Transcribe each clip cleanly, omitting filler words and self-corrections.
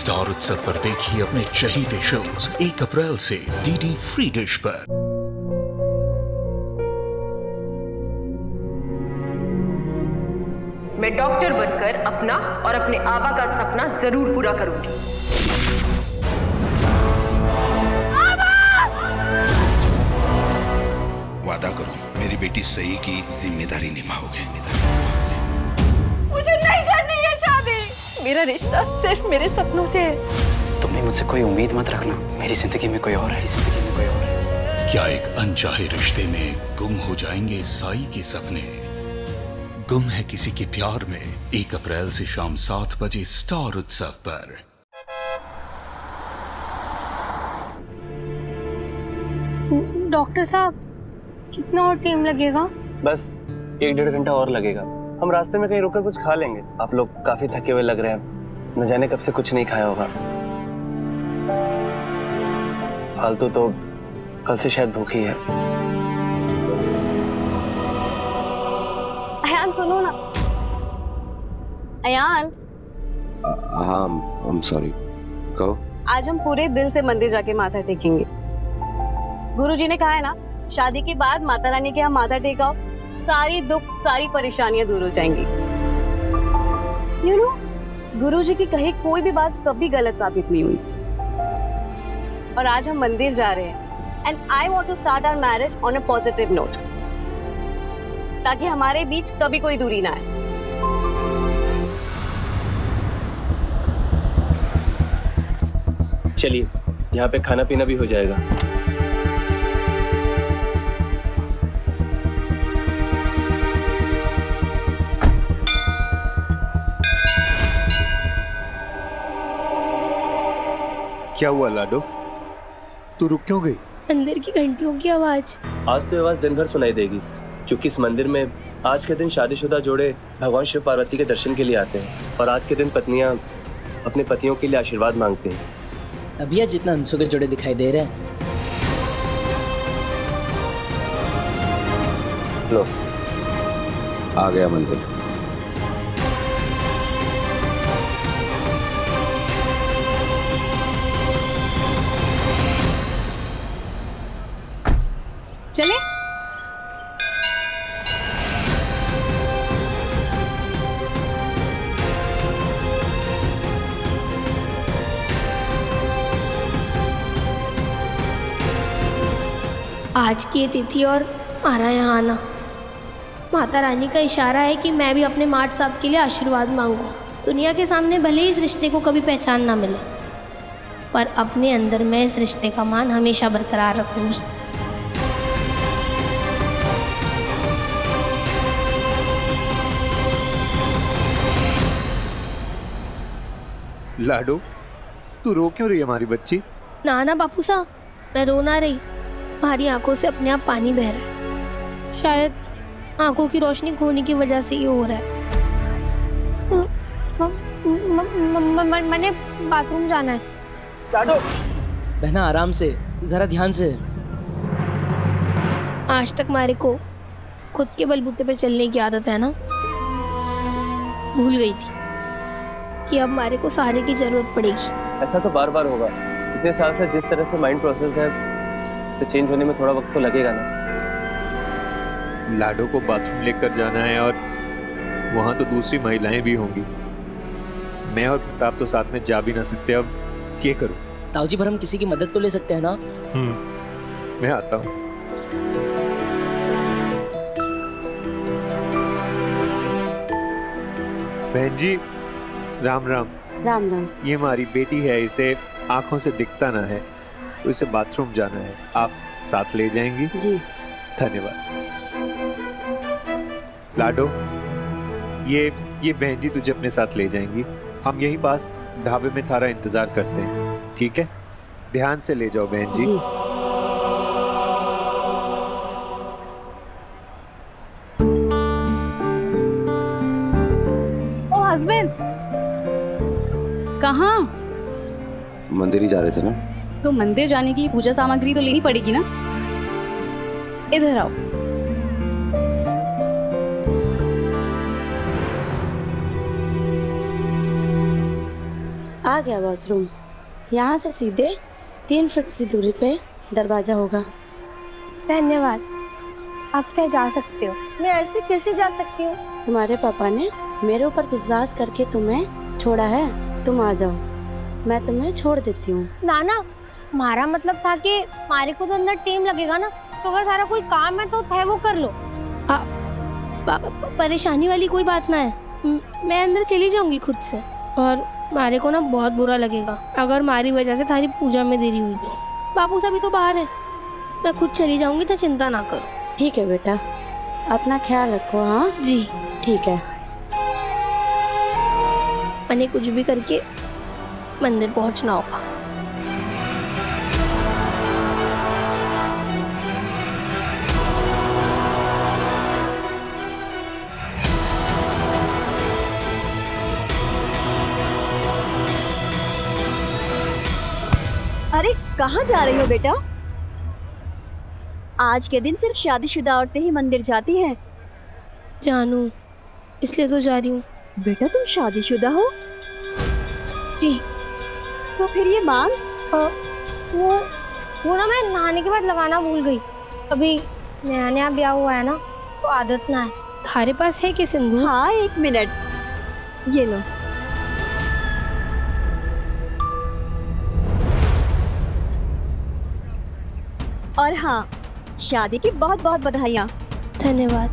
Star उत्सव पर देखिए अपने चहीते शोज 1 अप्रैल से डीडी फ्री डिश पर। मैं डॉक्टर बनकर अपना और अपने आबा का सपना जरूर पूरा करूंगी। वादा करो मेरी बेटी सही की जिम्मेदारी निभाओगे। मुझे नहीं करनी है शादी। मेरा रिश्ता सिर्फ मेरे सपनों से है। तुम भी मुझसे कोई उम्मीद मत रखना। मेरी जिंदगी में कोई और है, जिंदगी में कोई और है। क्या एक अनचाहे रिश्ते में गुम हो जाएंगे साई के सपने? गुम है किसी के प्यार में 1 अप्रैल से शाम 7 बजे स्टार उत्सव पर। डॉक्टर साहब कितना और टाइम लगेगा? बस 1-1.5 घंटा और लगेगा। हम रास्ते में कहीं रुककर कुछ खा लेंगे। आप लोग काफी थके हुए लग रहे हैं, न जाने कब से कुछ नहीं खाया होगा। फालतू तो कल से शायद भूखी है। अयान सुनो ना। अयान। हाँ, I'm sorry। कहो। आज हम पूरे दिल से मंदिर जाके माथा टेकेंगे। गुरुजी ने कहा है ना, शादी के बाद माता रानी के यहाँ माथा टेकाओ, सारी दुख सारी परेशानियां दूर हो जाएंगी। गुरुजी की कही कोई भी बात कभी गलत साबित नहीं हुई। और आज हम मंदिर जा रहे हैं and I want to start our marriage on a positive note, ताकि हमारे बीच कभी कोई दूरी ना आए। चलिए, यहाँ पे खाना पीना भी हो जाएगा। क्या हुआ लाडो? तू रुक क्यों गई? मंदिर की घंटियों की आवाज। आज तो आवाज दिन भर सुनाई देगी, क्योंकि इस मंदिर में आज के दिन शादीशुदा जोड़े भगवान शिव पार्वती के दर्शन के लिए आते हैं और आज के दिन पत्नियां अपने पतियों के लिए आशीर्वाद मांगते हैं। अभी आज जितना अनसुखे जोड़े दिखाई दे रहे हैं। लो, आ गया मंदिर। चले? आज की ये तिथि और हमारा यहाँ आना माता रानी का इशारा है कि मैं भी अपने माट साहब के लिए आशीर्वाद मांगूं। दुनिया के सामने भले ही इस रिश्ते को कभी पहचान ना मिले, पर अपने अंदर मैं इस रिश्ते का मान हमेशा बरकरार रखूंगी। लाडो, तू रो क्यों रही है हमारी बच्ची? ना ना बापू साहब, मैं रो ना रही। हमारी आंखों से अपने आप पानी बह रहा है। शायद आंखों की रोशनी खोने की वजह से ये हो रहा है। मैंने बाथरूम जाना है। लाडो, बहना आराम से, जरा ध्यान से। आज तक हमारे को खुद के बलबूते पर चलने की आदत है ना, भूल गई थी कि अब हमारे को सहारे की जरूरत पड़ेगी। ऐसा तो बार बार होगा। इतने साल से जिस तरह से माइंड प्रोसेस है, उसे चेंज होने में थोड़ा वक्त तो लगेगा ना। लाडो को बाथरूम लेकर जाना है और वहाँ तो दूसरी महिलाएं भी होंगी। मैं और प्रताप तो साथ में जा भी ना सकते। अब क्या करूँ? ताऊ जी, पर हम किसी की मदद तो ले सकते हैं ना? मैं आता हूँ। बहन जी, राम राम। राम राम। ये हमारी बेटी है, इसे आंखों से दिखता ना है, तो इसे बाथरूम जाना है। आप साथ ले जाएंगी? जी। धन्यवाद। लाडो, ये बहन जी तुझे अपने साथ ले जाएंगी। हम यहीं पास ढाबे में थारा इंतजार करते हैं, ठीक है? ध्यान से ले जाओ बहन जी। ओ हस्बैंड, कहाँ? मंदिर ही जा रहे थे ना? तो मंदिर जाने के लिए पूजा सामग्री तो लेनी पड़ेगी ना। इधर आओ। आ गया वॉशरूम। यहाँ से सीधे 3 फीट की दूरी पे दरवाजा होगा। धन्यवाद, आप चाहे जा सकते हो। मैं ऐसे कैसे जा सकती हूँ? तुम्हारे पापा ने मेरे ऊपर विश्वास करके तुम्हें छोड़ा है, तुम आ जाओ, मैं तुम्हें छोड़ देती हूँ। नाना, हमारा मतलब था कि हमारे को तो अंदर टाइम लगेगा ना, तो अगर सारा कोई काम है तो है वो कर लो। परेशानी वाली कोई बात ना है, मैं अंदर चली जाऊंगी खुद से। और हमारे को ना बहुत बुरा लगेगा अगर हमारी वजह से थारी पूजा में देरी हुई तो। बापू सभी तो बाहर है, मैं खुद चली जाऊंगी, तो चिंता ना करो। ठीक है बेटा, अपना ख्याल रखो। हाँ जी ठीक है। मैंने कुछ भी करके मंदिर पहुंचना होगा। अरे कहाँ जा रही हो बेटा? आज के दिन सिर्फ शादीशुदा औरतें ही मंदिर जाती हैं। जानू, इसलिए तो जा रही हूँ। बेटा तुम शादीशुदा हो? जी। तो फिर ये मांग? वो ना मैं नहाने के बाद लगाना भूल गई। अभी नया नया ब्याह हुआ है ना, तो आदत ना है। थारे पास है क्या सिंदूर? हाँ 1 मिनट, ये लो। और हाँ, शादी की बहुत बहुत बधाइयाँ। धन्यवाद।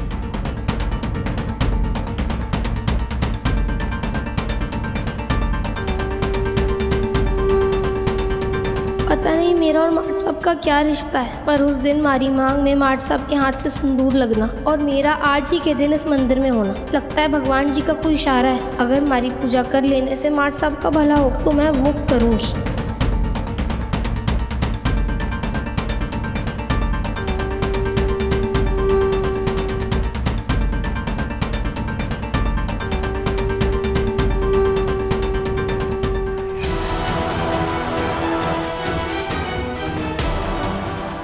पता नहीं मेरा और मार्ट साहब का क्या रिश्ता है, पर उस दिन हमारी मांग में मार्ट साहब के हाथ से सिंदूर लगना और मेरा आज ही के दिन इस मंदिर में होना, लगता है भगवान जी का कोई इशारा है। अगर हमारी पूजा कर लेने से मार्ट साहब का भला होगा तो मैं वो करूँगी।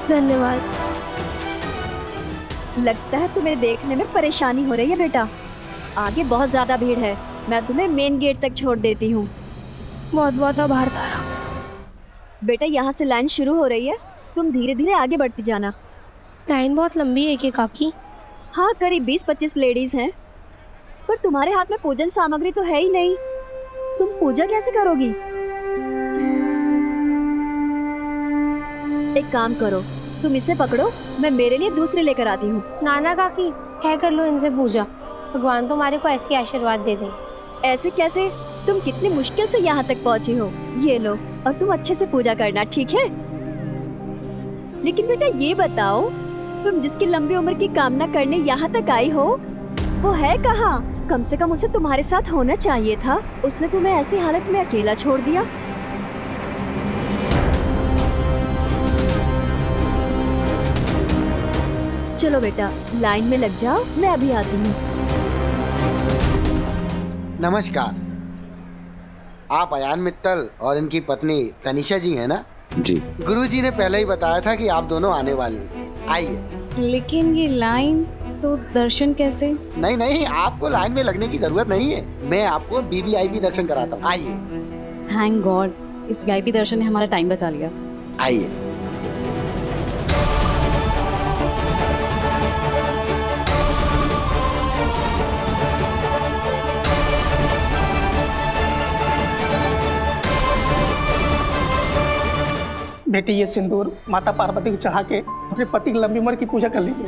धन्यवाद। लगता है तुम्हें देखने में परेशानी हो रही है बेटा। आगे बहुत ज्यादा भीड़ है, मैं तुम्हें मेन गेट तक छोड़ देती हूँ। बहुत बहुत आभार तारा। बेटा यहाँ से लाइन शुरू हो रही है, तुम धीरे धीरे आगे बढ़ती जाना। लाइन बहुत लंबी है क्या काकी? हाँ करीब 20-25 लेडीज हैं, पर तुम्हारे हाथ में पूजन सामग्री तो है ही नहीं, तुम पूजा कैसे करोगी? एक काम करो, तुम इसे पकड़ो, मैं मेरे लिए दूसरे लेकर आती हूँ। नाना काकी, है कर लो इनसे पूजा, भगवान तुम्हारे को ऐसी आशीर्वाद दे दें। ऐसे कैसे? तुम कितनी मुश्किल से यहाँ तक पहुँची हो। ये लो, और तुम अच्छे से पूजा करना, ठीक है? लेकिन बेटा ये बताओ, तुम जिसकी लंबी उम्र की कामना करने यहाँ तक आई हो, वो है कहाँ? कम से कम उसे तुम्हारे साथ होना चाहिए था, उसने तुम्हें ऐसी हालत में अकेला छोड़ दिया। चलो बेटा, लाइन में लग जाओ, मैं अभी आती हूँ। नमस्कार, आप अयान मित्तल और इनकी पत्नी तनिषा जी हैं ना? जी। गुरुजी ने पहले ही बताया था कि आप दोनों आने वाले हैं, आइए। लेकिन ये लाइन तो दर्शन कैसे? नहीं नहीं, आपको लाइन में लगने की जरूरत नहीं है, मैं आपको वीवीआईपी दर्शन कराता हूँ, आइए। थैंक गॉड, इस वीआईपी दर्शन ने हमारा टाइम बचा लिया। आइए। बेटी ये सिंदूर माता पार्वती को चढ़ा के अपने पति की लंबी उम्र की पूजा कर लीजिए।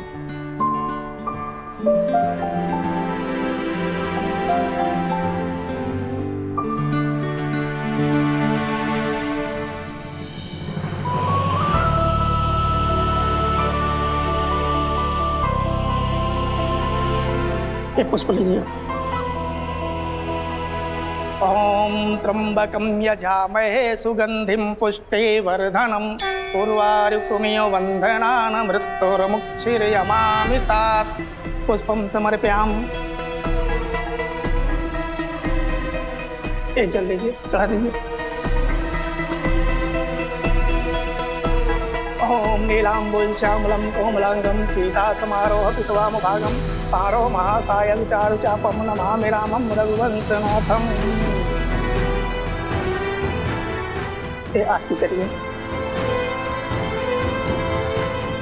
एक पुष्प लीजिए। ओम त्र्यंबकं यजामहे सुगंधिं पुष्टिवर्धनम् उर्वारुकमिव वंदनान् मृत्युर्मुक्षीर्यमामि तात। पुष्पं समर्पयामि। एक जल लीजिए, चढ़ा दीजिए। ओम नीलांबुल श्यामलं कोमलांगं सीतासमारोह पितवामभागं पारो महाकाय चारु चापं नमामि रामं रघुवंशनाथम्। एक पुष्प लीजिए। एक जल लीजिए, चढ़ा दीजिए। ओम नीलांबुल श्यामलं कोमलांगं सीतासमारोह पितवामभागं पारो महाकाय चारु चापं नमामि रामं रघुवंशनाथम्। ये आरती करिए।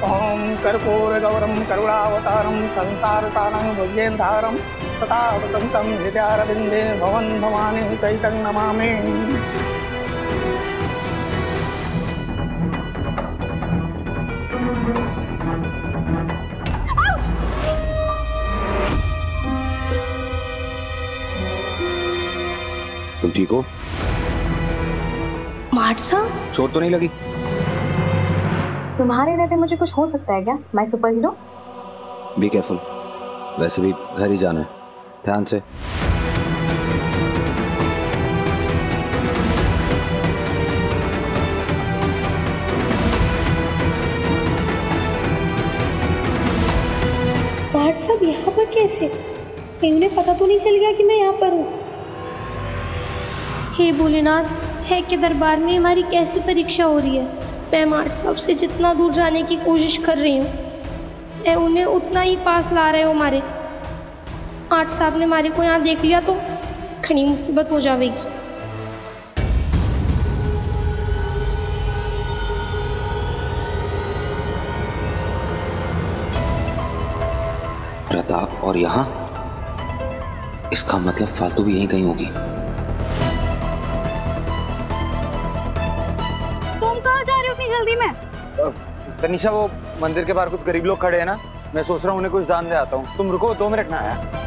ओम कर्पूर गौरम करुणावतारम संसार तारं भुजगेंद्रहारम तथा वसंतम हृदयारविंदे भवन भवानी चैतं नमामि। तुम ठीक हो? मार्ट साहब, चोट तो नहीं लगी? तुम्हारे रहते मुझे कुछ हो सकता है क्या? मैं सुपर हीरो। बी केयरफुल, वैसे भी घर ही जाना है, ध्यान से। मार्ट साहब यहाँ पर कैसे? कहीं उन्हें पता तो नहीं चल गया कि मैं यहाँ पर हूँ? हे भोलेनाथ, है के दरबार में हमारी कैसी परीक्षा हो रही है। मैं मार्ट साहब से जितना दूर जाने की कोशिश कर रही हूँ, उन्हें उतना ही पास ला रहे हो हमारे। मार्ट साहब ने हमारे को यहाँ देख लिया तो खड़ी मुसीबत हो जाएगी। प्रताप और यहाँ, इसका मतलब फालतू भी यहीं कहीं होगी। जल्दी में तनिषा, वो मंदिर के बाहर कुछ गरीब लोग खड़े हैं ना, मैं सोच रहा हूँ उन्हें कुछ दान दे आता हूँ। तुम रुको, 2 मिनट में आया।